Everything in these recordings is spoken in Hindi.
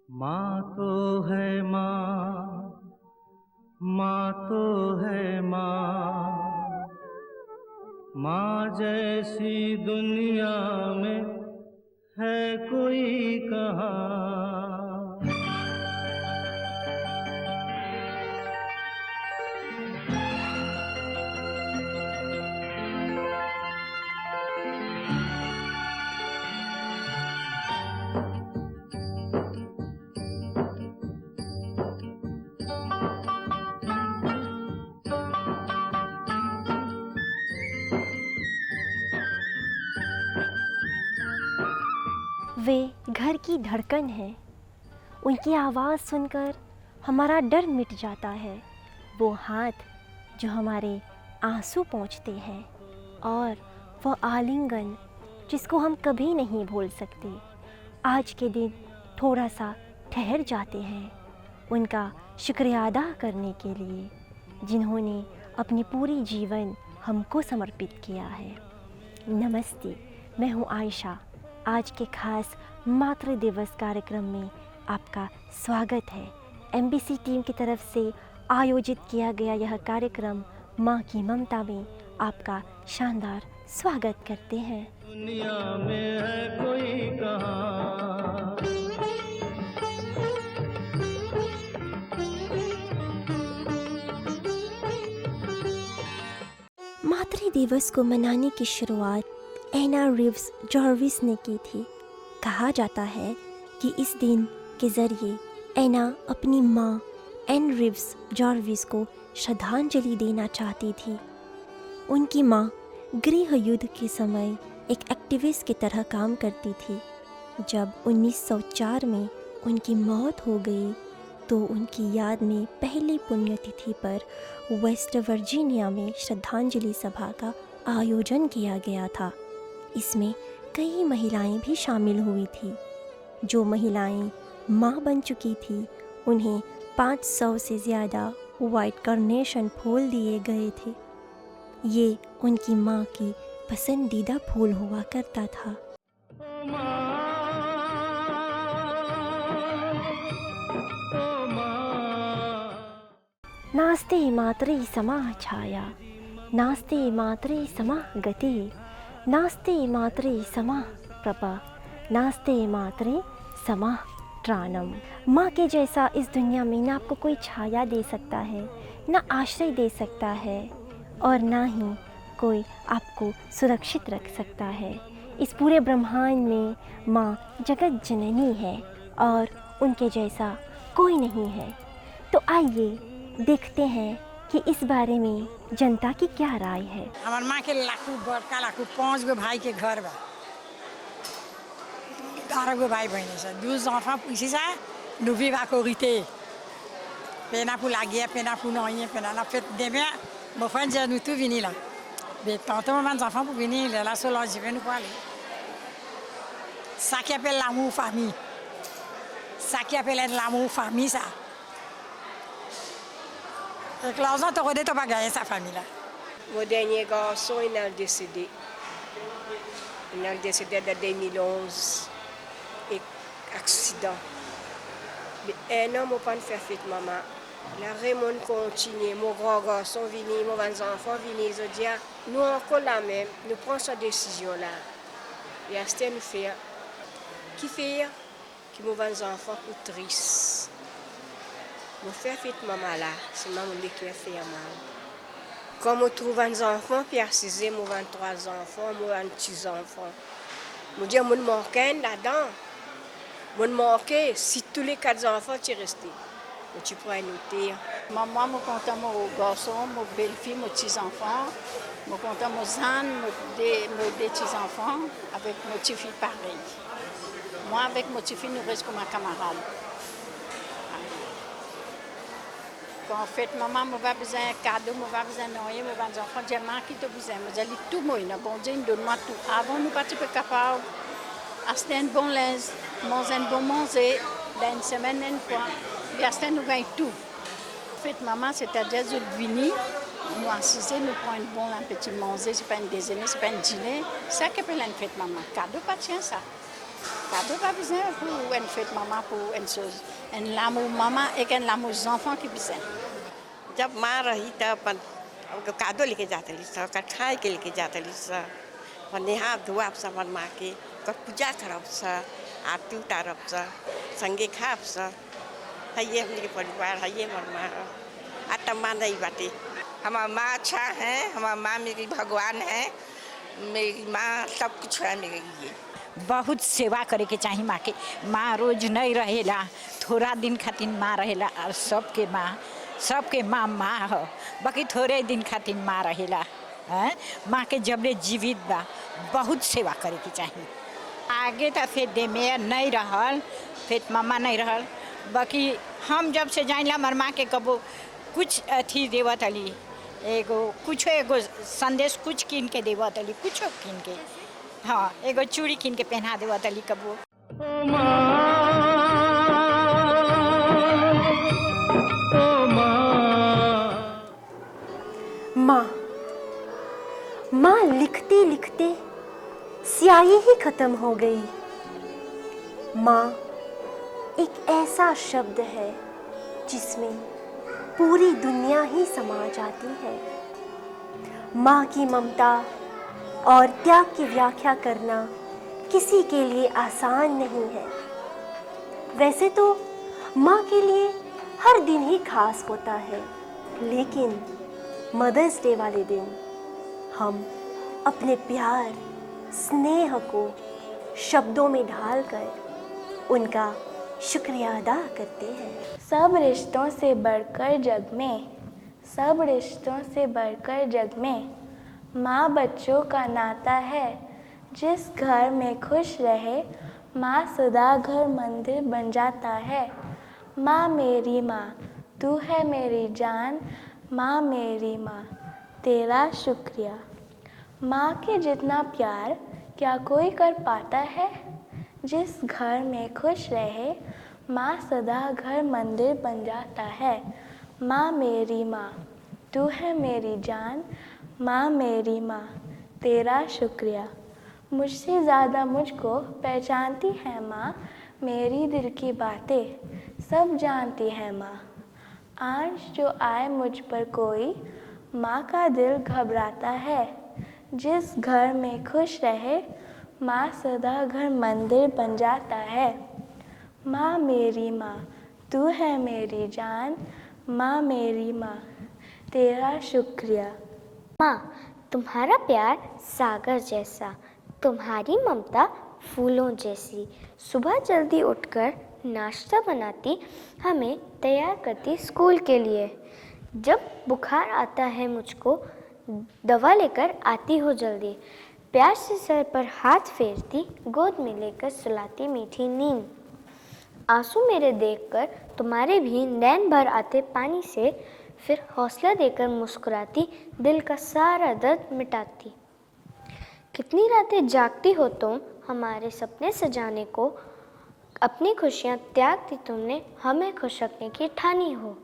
माँ तो है माँ, माँ तो है माँ, माँ जैसी दुनिया में है कोई कहाँ। वे घर की धड़कन है, उनकी आवाज़ सुनकर हमारा डर मिट जाता है। वो हाथ जो हमारे आंसू पोंछते हैं और वो आलिंगन जिसको हम कभी नहीं भूल सकते। आज के दिन थोड़ा सा ठहर जाते हैं उनका शुक्रिया अदा करने के लिए जिन्होंने अपनी पूरी जीवन हमको समर्पित किया है। नमस्ते, मैं हूँ आयशा। आज के खास मातृ दिवस कार्यक्रम में आपका स्वागत है। एमबीसी टीम की तरफ से आयोजित किया गया यह कार्यक्रम माँ की ममता में आपका शानदार स्वागत करते हैं। दुनिया में है कोई कहाँ। मातृ दिवस को मनाने की शुरुआत एना रिव्स जॉर्विस ने की थी। कहा जाता है कि इस दिन के ज़रिए एना अपनी माँ एन रिव्स जॉर्विस को श्रद्धांजलि देना चाहती थी। उनकी माँ गृह युद्ध के समय एक एक्टिविस्ट की तरह काम करती थी। जब 1904 में उनकी मौत हो गई तो उनकी याद में पहली पुण्यतिथि पर वेस्ट वर्जीनिया में श्रद्धांजलि सभा का आयोजन किया गया था। इसमें कई महिलाएं भी शामिल हुई थी। जो महिलाएं माँ बन चुकी थी उन्हें 500 से ज़्यादा वाइट कार्नेशन फूल दिए गए थे। ये उनकी माँ की पसंदीदा फूल हुआ करता था। नास्ते मातरे समाः छाया, नास्ते मातरे समाः गति, नास्ते मातरे समाः प्रभा, नास्ते मातरे समाः त्राणम। माँ के जैसा इस दुनिया में ना आपको कोई छाया दे सकता है, ना आश्रय दे सकता है और ना ही कोई आपको सुरक्षित रख सकता है। इस पूरे ब्रह्मांड में माँ जगत जननी है और उनके जैसा कोई नहीं है। तो आइए देखते हैं कि इस बारे में जनता की क्या राय है। हमार माँ के लाखों बड़का लाखों 5 गो भाई के घर बा, 11 गो भाई बहन से 12 enfants ici ça nous vivons à Corité. Pena pour la guerre, pena pour rien, pena la fête demain. Mon frère dit nous tous venir là. Mais tantôt mes enfants pour venir là sur l'âge je nous parler. Ça qui appelle l'amour famille. Ça qui appelle l'amour famille ça. Et que l'argent t'aurais dit t'as pas gagné sa famille là. Mon dernier garçon, il est décédé. Il est décédé en 2011. Et accident. Mais un an, je n'ai pas fait fête, maman. La Raymond continue. Mon grand garçon vient, mon grand enfant vient. Je dis, nous encore la même. Nous prenons cette décision-là. Et à ce nous fait. Qui fait que mon grand enfant est triste. Je fais fête, maman là. C'est maman qui a fait mal. Quand je trouve un enfant, puis à 6 ans, je 23 enfants, je 26 enfants. Je dis, je me manque là-dedans. Je me manque, si tous les 4 enfants tu restés, tu pourrais noter. Maman, je compte mon garçon, mon belle-fille, mes petits-enfants. Je compte mon âne, mes petits-enfants, avec mes petites-filles pareil. Moi, avec mes petites-filles, nous restons comme un camarade. Quand on fait maman, je vais besoin de cadeau, je vais besoin de rien, je vais besoin d'enfants, j'ai marqué tout besoin. Je dis tout moi, bon Dieu, donne-moi tout. Avant, nous pas capables d'acheter un bon linge, manger un bon manger, une semaine une fois, et acheter nous gagne tout. Fait maman, c'est-à-dire je viens, nous assister, nous prenons un bon un petit manger, c'est pas un déjeuner, c'est pas un dîner, ça qu'appelle une fête maman. Cadeau pas tiens ça. cadeau pas besoin pour une fête maman pour une chose. Un l'amour maman et un l'amour enfant qui besoin. जब माँ रही तब अपन कादो लेके जाते ली सा कठाई के लेके जाते ली सा और नेहा धुआ सा मन माँ के कर पूजा करब सा आरती उतारब सा संगे खाब सा है ये हमने के परिवार है ये मन माँ आता माँ नहीं बाटे। हमारा माँ अच्छा है, हमारा माँ मेरी भगवान है, मेरी माँ सब कुछ है मेरे लिए। बहुत सेवा करे के चाही माँ के। माँ रोज नहीं रहेला, थोड़ा दिन खातिर माँ रहेला और सबके माँ हो, बाकी थोड़े दिन खातिर माँ रहेला हैं। माँ के जबले जीवित बा बहुत सेवा करे के चाही। आगे तो फिर दे में नहीं रहल, फिर मामा नहीं रहल, बाकी हम जब से जाइला हमार माँ के कबो कुछ अथी देवत अली एगो संदेश कुछ कीन के देवत अली कुछो कीन के, हाँ एगो चूड़ी कीन के पहना देवत अली कबो। माँ लिखते लिखते स्याही ही खत्म हो गई। माँ एक ऐसा शब्द है जिसमें पूरी दुनिया ही समा जाती है। माँ की ममता और त्याग की व्याख्या करना किसी के लिए आसान नहीं है। वैसे तो माँ के लिए हर दिन ही खास होता है, लेकिन मदर्स डे वाले दिन हम अपने प्यार स्नेह को शब्दों में ढालकर उनका शुक्रिया अदा करते हैं। सब रिश्तों से बढ़कर जग में, सब रिश्तों से बढ़कर जग में माँ बच्चों का नाता है। जिस घर में खुश रहे माँ सदा घर मंदिर बन जाता है। माँ मेरी माँ तू है मेरी जान, माँ मेरी माँ तेरा शुक्रिया। माँ के जितना प्यार क्या कोई कर पाता है। जिस घर में खुश रहे माँ सदा घर मंदिर बन जाता है। माँ मेरी माँ तू है मेरी जान, माँ मेरी माँ तेरा शुक्रिया। मुझसे ज़्यादा मुझको पहचानती है माँ, मेरी दिल की बातें सब जानती है माँ। आज जो आए मुझ पर कोई माँ का दिल घबराता है। जिस घर में खुश रहे माँ सदा घर मंदिर बन जाता है। माँ मेरी माँ तू है मेरी जान, माँ मेरी माँ तेरा शुक्रिया। माँ तुम्हारा प्यार सागर जैसा, तुम्हारी ममता फूलों जैसी। सुबह जल्दी उठकर नाश्ता बनाती, हमें तैयार करती स्कूल के लिए। जब बुखार आता है मुझको दवा लेकर आती हो जल्दी। प्यार से सर पर हाथ फेरती, गोद में लेकर सुलाती मीठी नींद। आंसू मेरे देखकर तुम्हारे भी नैन भर आते पानी से, फिर हौसला देकर मुस्कुराती, दिल का सारा दर्द मिटाती। कितनी रातें जागती हो तुम हमारे सपने सजाने को, अपनी खुशियाँ त्याग दी तुमने, हमें खुश रखने की ठानी हो।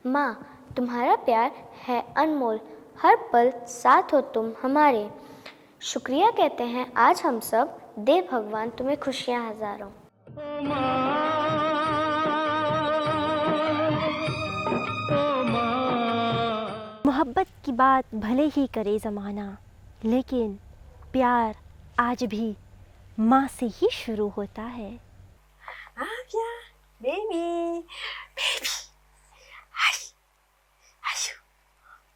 माँ तुम्हारा प्यार है अनमोल, हर पल साथ हो तुम हमारे। शुक्रिया कहते हैं आज हम सब, दे भगवान तुम्हें खुशियाँ हजारों। मोहब्बत की बात भले ही करे ज़माना, लेकिन प्यार आज भी माँ से ही शुरू होता है। आव्या baby baby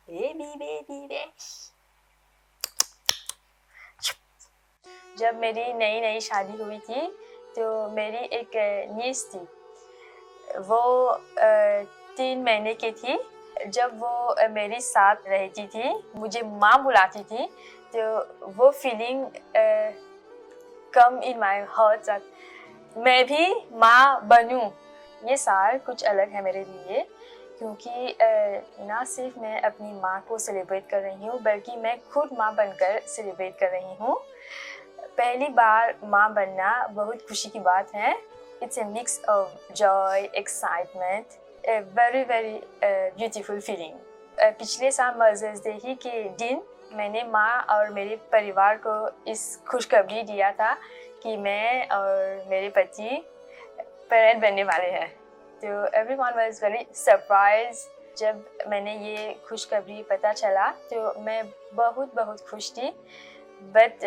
baby baby baby. जब मेरी नई शादी हुई थी तो मेरी एक नीस थी, वो 3 महीने की थी। जब वो मेरे साथ रहती थी, मुझे माँ बुलाती थी, तो वो feeling come in my heart, मैं भी माँ बनूं, ये साल कुछ अलग है मेरे लिए। क्योंकि ना सिर्फ मैं अपनी माँ को सेलिब्रेट कर रही हूँ, बल्कि मैं खुद माँ बनकर सेलिब्रेट कर रही हूँ। पहली बार माँ बनना बहुत खुशी की बात है। It's a mix of Joy, excitement, a very very beautiful feeling. पिछले साल मदर्स डे ही के दिन मैंने माँ और मेरे परिवार को इस खुशखबरी दिया था कि मैं और मेरे पति पेरेंट बनने वाले हैं। तो everyone was very surprised जब मैंने ये खुशखबरी पता चला, तो मैं बहुत खुश थी, but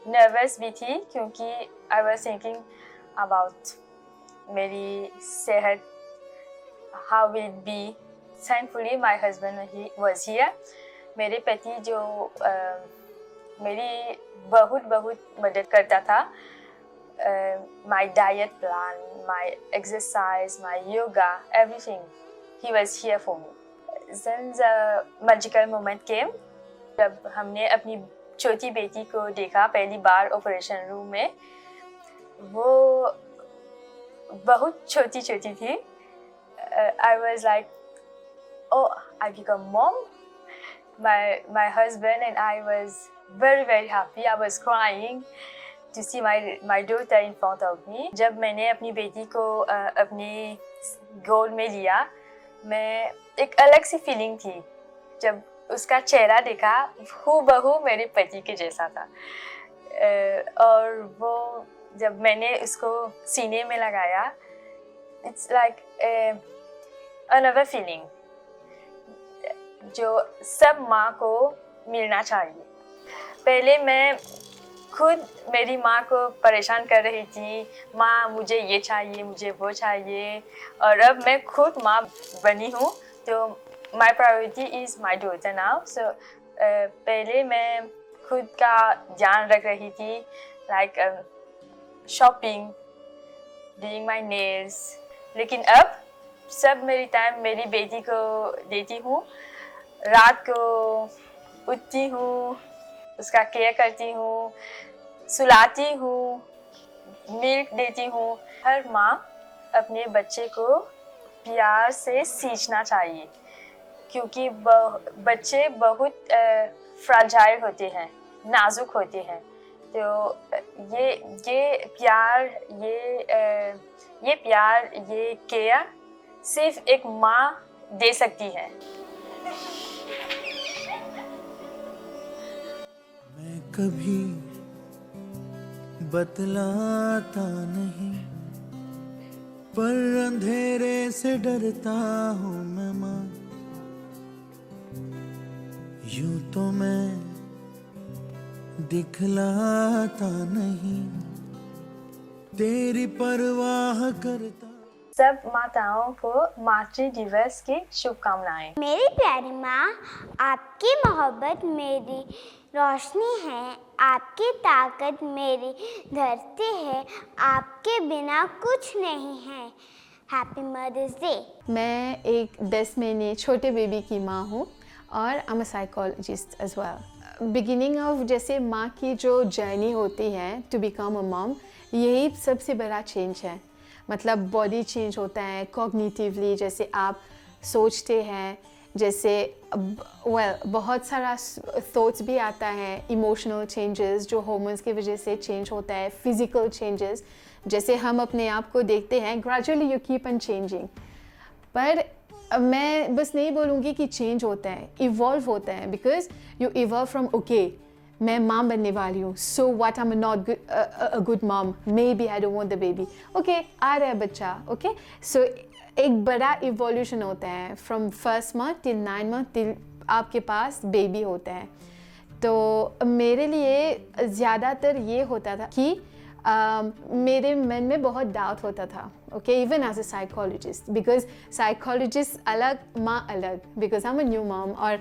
नर्वस भी थी क्योंकि I was thinking about मेरी सेहत, how will it be. Thankfully my husband was here. मेरे पति जो मेरी बहुत मदद करता था, my diet plan, my exercise, my yoga, everything. He was here for me. Then the magical moment came जब हमने अपनी छोटी बेटी को देखा पहली बार ऑपरेशन रूम में। वो बहुत छोटी थी। I was like, oh, I become mom. My husband and I was very happy. I was crying to see my daughter in front of me. जब मैंने अपनी बेटी को अपने गोद में लिया, मैं एक अलग सी फीलिंग थी। जब उसका चेहरा देखा, हूबहू मेरे पति के जैसा था। और वो जब मैंने उसको सीने में लगाया, it's like another feeling जो सब माँ को मिलना चाहिए। पहले मैं खुद मेरी माँ को परेशान कर रही थी, माँ मुझे ये चाहिए, मुझे वो चाहिए, और अब मैं खुद माँ बनी हूँ, तो my priority is my daughter now. So पहले मैं खुद का ध्यान रख रही थी, like shopping, doing my nails, लेकिन अब सब मेरी टाइम मेरी बेटी को देती हूँ। रात को उठती हूँ, उसका केयर करती हूँ, सुलाती हूँ, मिल्क देती हूँ। हर माँ अपने बच्चे को प्यार से सींचना चाहिए, क्योंकि बच्चे बहुत फ्रजाइल होते हैं, नाजुक होते हैं। तो ये प्यार, ये केयर सिर्फ एक माँ दे सकती है। मैं कभी बतलाता नहीं, पर अंधेरे से डरता हूँ मैं माँ। यूं तो मैं दिखलाता नहीं, तेरी परवाह करता। सब माताओं को मातृ दिवस की शुभकामनाएं। मेरी प्यारी माँ, आपकी मोहब्बत मेरी रोशनी है, आपकी ताकत मेरी धरती है, आपके बिना कुछ नहीं है। Happy mother's day. मैं एक 10 महीने छोटे बेबी की माँ हूँ और I am a psychologist as well. Beginning of जैसे माँ की जो जर्नी होती है टू बिकम अ मॉम, यही सबसे बड़ा चेंज है। मतलब बॉडी चेंज होता है कॉग्निटिवली, जैसे आप सोचते हैं, जैसे बहुत सारा थॉट्स भी आता है, इमोशनल चेंजेस जो हार्मोन्स की वजह से चेंज होता है, फिजिकल चेंजेस जैसे हम अपने आप को देखते हैं, gradually you keep on changing. पर मैं बस नहीं बोलूँगी कि चेंज होता है, इवॉल्व होता है, because you evolve from okay मैं माँ बनने वाली हूँ, so what I am not a good mom, maybe I don't want the baby, okay आ रहा है बच्चा, ओके। सो एक बड़ा इवोल्यूशन होता है from first month till 9 month till आपके पास बेबी होता है। तो मेरे लिए ज़्यादातर ये होता था कि मेरे मन में बहुत डाउट होता था, okay, even as a psychologist, because psychologist अलग, माँ अलग, because I am a new mom. और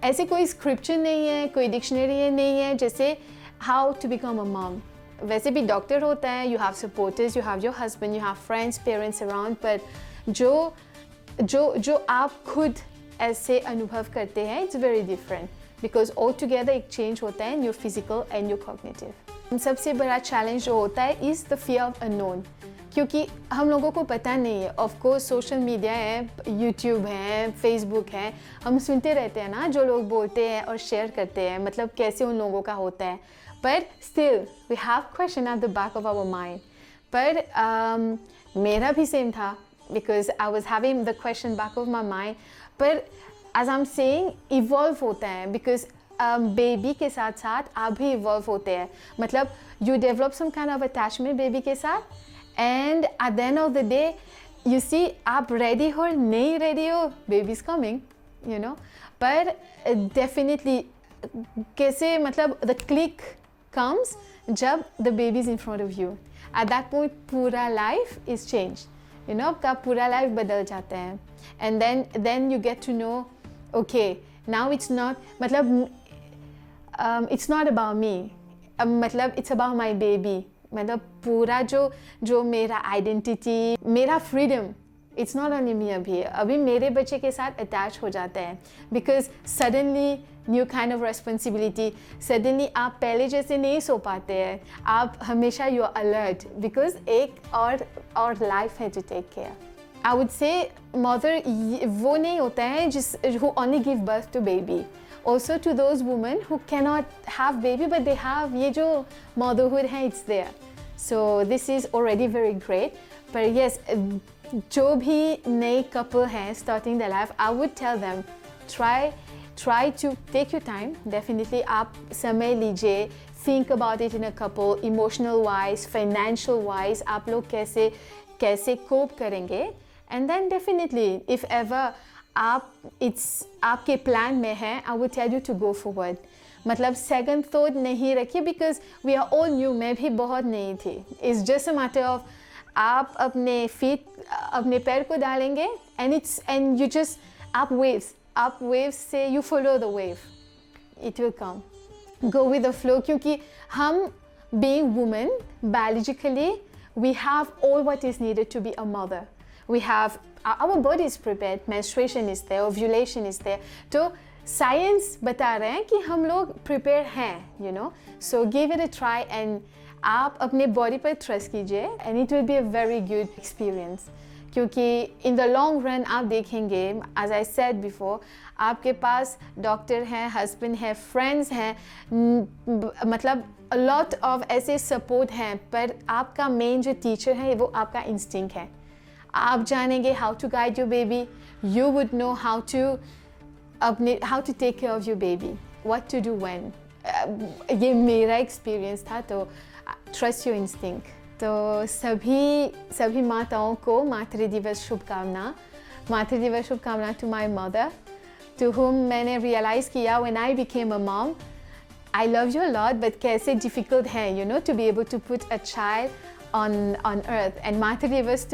ऐसे कोई स्क्रिप्चर नहीं है, कोई डिक्शनरी नहीं है जैसे how to become a mom. वैसे भी डॉक्टर होता है, you have supporters, you have your husband, you have friends, parents around, पर जो आप खुद ऐसे अनुभव करते हैं, it's very different, because all together एक चेंज होता है in your physical and your cognitive. सबसे बड़ा चैलेंज जो होता है is the fear of unknown, क्योंकि हम लोगों को पता नहीं है। ऑफ कोर्स सोशल मीडिया है, यूट्यूब है, फेसबुक है, हम सुनते रहते हैं ना जो लोग बोलते हैं और शेयर करते हैं, मतलब कैसे उन लोगों का होता है, पर still we have question at the back of our mind. पर मेरा भी सेम था, because I was having the question back of my mind. पर as I am saying evolve होता है, बिकॉज बेबी के साथ साथ आप भी इवॉल्व होते हैं, मतलब you develop some kind of attachment baby के साथ, and at the end of the day you see आप रेडी हो नहीं रेडी हो, baby is coming, you know. पर डेफिनेटली कैसे, मतलब द क्लिक कम्स जब the baby is in front of you, at that point पूरा life is change, you know, आपका पूरा लाइफ बदल जाता है। And then you get to know okay now it's not, मतलब इट्स नॉट अबाउट मी, मतलब इट्स अबाउट माई बेबी, मतलब पूरा जो मेरा आइडेंटिटी, मेरा freedom, it's not only me, अभी मेरे बच्चे के साथ अटैच हो जाते हैं, because suddenly new kind of responsibility, suddenly आप पहले जैसे नहीं सो पाते हैं, आप हमेशा यू आर अलर्ट, बिकॉज एक और लाइफ है to take care. I would say mother वो नहीं होता है जिस who only give birth to baby, also to those women who cannot have baby but they have ये जो motherhood है, it's there, so this is already very great। पर yes, जो भी नए couple हैं starting their life, I would tell them try to take your time, definitely आप समय लीजिए, think about it in a couple, emotional wise, financial wise, आप लोग कैसे cope करेंगे, and then definitely if ever आपके प्लान में है, I would tell you to go forward, मतलब second thought नहीं रखिए, because we are all new, मैं भी बहुत नई थी, it's just a matter of आप अपने पैर को डालेंगे, and you just up waves से you follow the wave, it will come, go with the flow, क्योंकि हम being women biologically we have all what is needed to be a mother, we have our body is prepared, menstruation is there, ovulation is there, तो science बता रहे हैं कि हम लोग prepare हैं, you know, so give it a try and आप अपने body पर trust कीजिए, and it will be a very good experience, क्योंकि in the long run आप देखेंगे, as I said before, आपके पास डॉक्टर हैं, हस्बैंड है, फ्रेंड्स हैं, मतलब a lot of ऐसे सपोर्ट हैं, पर आपका मेन जो टीचर है वो आपका इंस्टिंक्ट है। आप जानेंगे how to guide your baby, you would know how to take care of your baby, what to do when, ये मेरा एक्सपीरियंस था, तो trust your instinct। तो सभी माताओं को मातृ दिवस शुभकामना to my mother, to whom मैंने realize किया when I became a mom, I love you a lot, but कैसे difficult है, you know, to be able to put a child on earth, and मातृ दिवस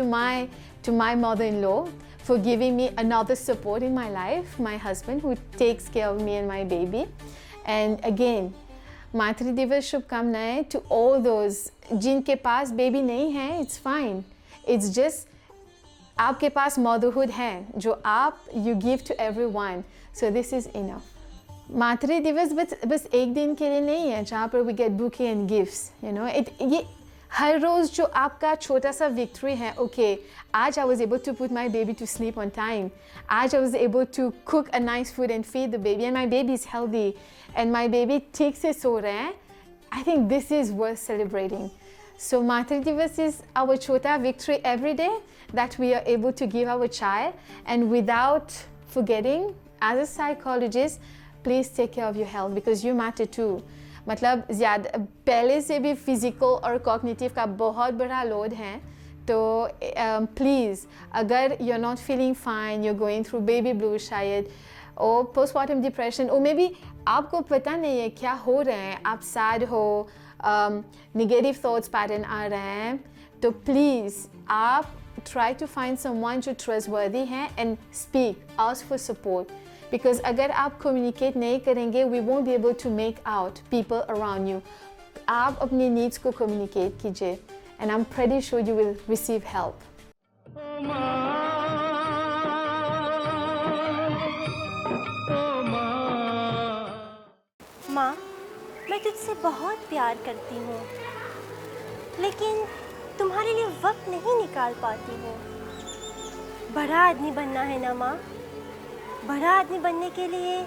to my mother-in-law for giving me another support in my life, my husband who takes care of me and my baby, and again मातृ दिवस शुभकामनाएं to all those जिनके पास बेबी नहीं है, it's fine, it's just आपके पास motherhood है जो आप you give to everyone, so this is enough। मातृ दिवस बस एक दिन के लिए नहीं है जहाँ पर we get bouquet and gifts, you know, ये हर रोज़ जो आपका छोटा सा victory है, okay, आज I was able to put my baby to sleep on time, आज I was able to cook a nice food and feed the baby, and my baby is healthy, and my baby ठीक से सो रहे हैं, I think this is worth celebrating। So मातृ दिवस is our छोटा victory every day that we are able to give our child, and without forgetting, as a psychologist, please take care of your health because you matter too। मतलब ज़्यादा पहले से भी फिज़िकल और कॉग्निटिव का बहुत बड़ा लोड है, तो प्लीज़ अगर you are not feeling fine, you are going through baby blue शायद, और पोस्टमार्टम डिप्रेशन, और मे बी आपको पता नहीं है क्या हो रहा है, आप सैड हो, नेगेटिव थॉट्स पैटर्न आ रहे हैं, तो प्लीज़ आप ट्राई टू फाइंड समवन जो ट्रस्टवर्दी है and speak, ask for support, because अगर आप communicate नहीं करेंगे, we won't be able to make out people around you। आप अपनी needs को communicate कीजिए, and I'm pretty sure you will receive help। माँ, मैं तुझसे बहुत प्यार करती हूँ, लेकिन तुम्हारे लिए वक्त नहीं निकाल पाती हूँ। बड़ा आदमी बनना है ना माँ, बड़ा आदमी बनने के लिए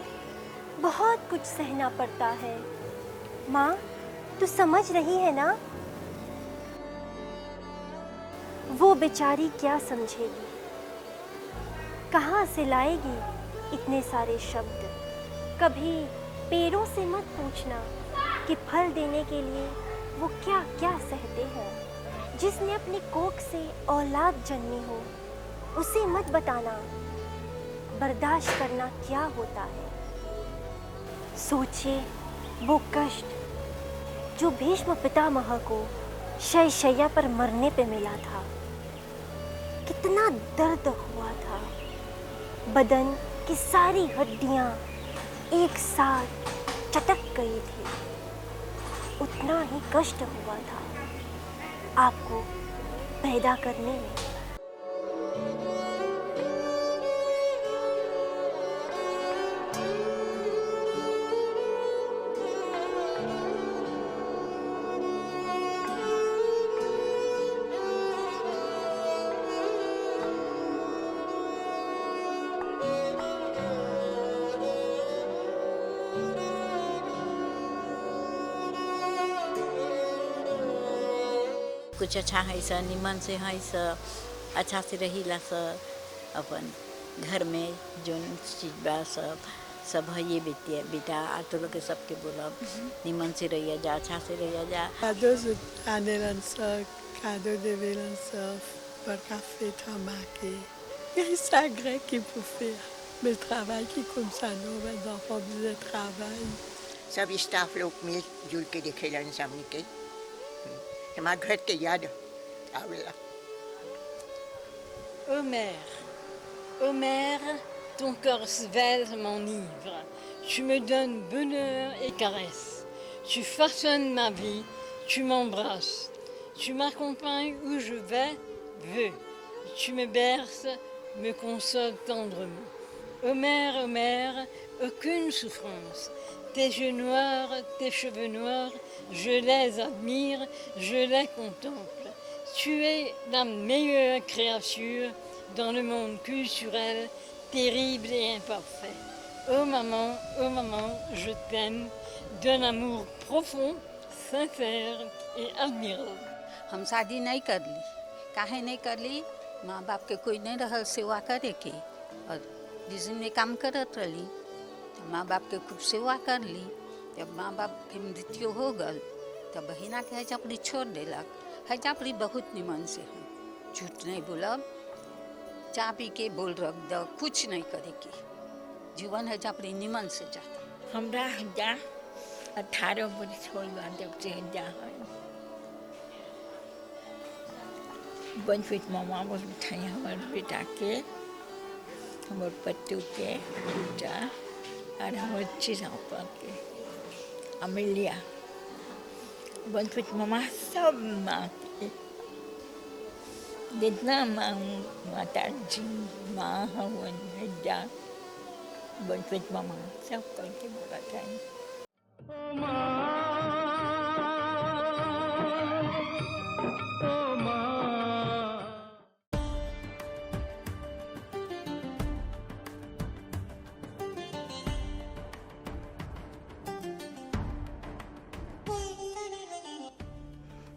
बहुत कुछ सहना पड़ता है। माँ, तू समझ रही है ना? वो बेचारी क्या समझेगी, कहाँ से लाएगी इतने सारे शब्द, कभी पेड़ों से मत पूछना कि फल देने के लिए वो क्या क्या सहते हैं। जिसने अपनी कोख से औलाद जन्मी हो उसे मत बताना बर्दाश्त करना क्या होता है। सोचिए वो कष्ट जो भीष्म पितामह को शय्या पर मरने पे मिला था। कितना दर्द हुआ था। बदन की सारी हड्डियां एक साथ चटक गई थी। उतना ही कष्ट हुआ था आपको पैदा करने में। कुछ अच्छा है स निमन से है स अच्छा से रही ला स अपन घर में जोन चीज बा सब है ये बेटा आ तो लोग के सबके बोलब निमन से रहिया जा, अच्छा से रहिया जा। Cadeau anelan sa, cadeau develan sa, par café tamaki. Il y a grec qui peut faire, mais le travail qui comme ça, non, les enfants de travail. सब स्टाफ लोग मिलजुल के देखेलन सामने के हमारे घर के याद आवेला। Ô mère, ton corps svelte m'enivre. Tu me donnes bonheur et caresse. Tu façonnes ma vie, tu m'embrasses. Tu m'accompagnes où je veux. Tu me berces, me consoles tendrement. Ô mère, aucune souffrance. Tes yeux noirs, tes cheveux noirs, je les admire, je les contemple. Tu es la meilleure créature dans le monde culturel, terrible et imparfait. Oh maman, je t'aime d'un amour profond, sincère et admirable. हम शादी नहीं कर ली, काहे नहीं कर ली? माँ बाप के कोई नहीं रहल सेवा करे के, और जिस दिन में काम करत रही तो माँ बाप के खूब सेवा कर ली। जब माँ बाप के मृत्यु हो गल तब बहिना के हजापड़ी छोड़ देलक। हजापड़ी बहुत निमन से है, झूठ नहीं बोलब, चा पी के बोल रख दो, कुछ नहीं करे के जीवन हजापड़ी निमन से जाता। हमरा हजा 18 वर्ष हो गया जब से हजा है। बनफिट मामा बोल मिठाई हमारे बेटा के, हमारे पत्तू के बेटा और हमारे चिरापा के अमेलिया। बनफिट मामा सब माँ के जितना माता जी माँ हवन हजा बनफिट मामा सब करके बोला था।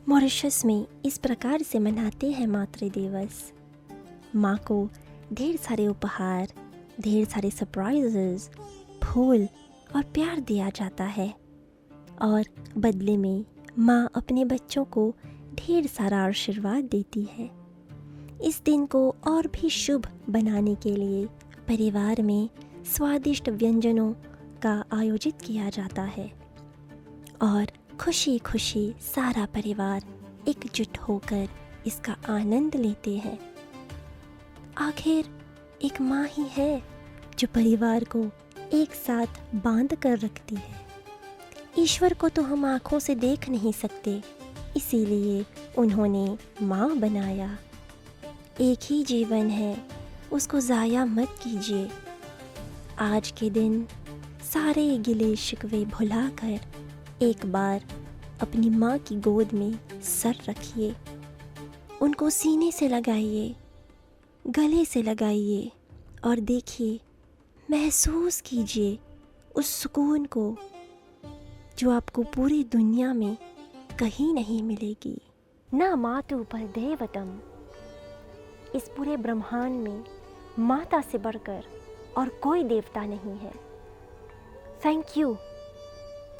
मॉरिशस में इस प्रकार से मनाते हैं मातृ दिवस। माँ को ढेर सारे उपहार, ढेर सारे सरप्राइजेस, फूल और प्यार दिया जाता है और बदले में माँ अपने बच्चों को ढेर सारा आशीर्वाद देती है। इस दिन को और भी शुभ बनाने के लिए परिवार में स्वादिष्ट व्यंजनों का आयोजित किया जाता है और खुशी खुशी सारा परिवार एकजुट होकर इसका आनंद लेते हैं। आखिर एक माँ ही है जो परिवार को एक साथ बांध कर रखती है। ईश्वर को तो हम आँखों से देख नहीं सकते, इसीलिए उन्होंने माँ बनाया। एक ही जीवन है, उसको ज़ाया मत कीजिए। आज के दिन सारे गिले शिकवे भुलाकर एक बार अपनी माँ की गोद में सर रखिए, उनको सीने से लगाइए, गले से लगाइए और देखिए, महसूस कीजिए उस सुकून को जो आपको पूरी दुनिया में कहीं नहीं मिलेगी। ना मातु पर देवतम, इस पूरे ब्रह्मांड में माता से बढ़कर और कोई देवता नहीं है। Thank you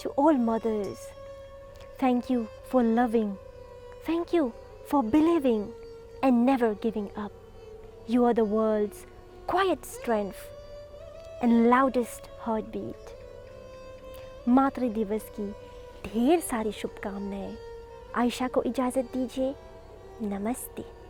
to all mothers. Thank you for loving. Thank you for believing and never giving up. You are the world's quiet strength and loudest heartbeat. मातृ दिवस की ढेर सारी शुभकामनाएं। आयशा को इजाज़त दीजिए। नमस्ते।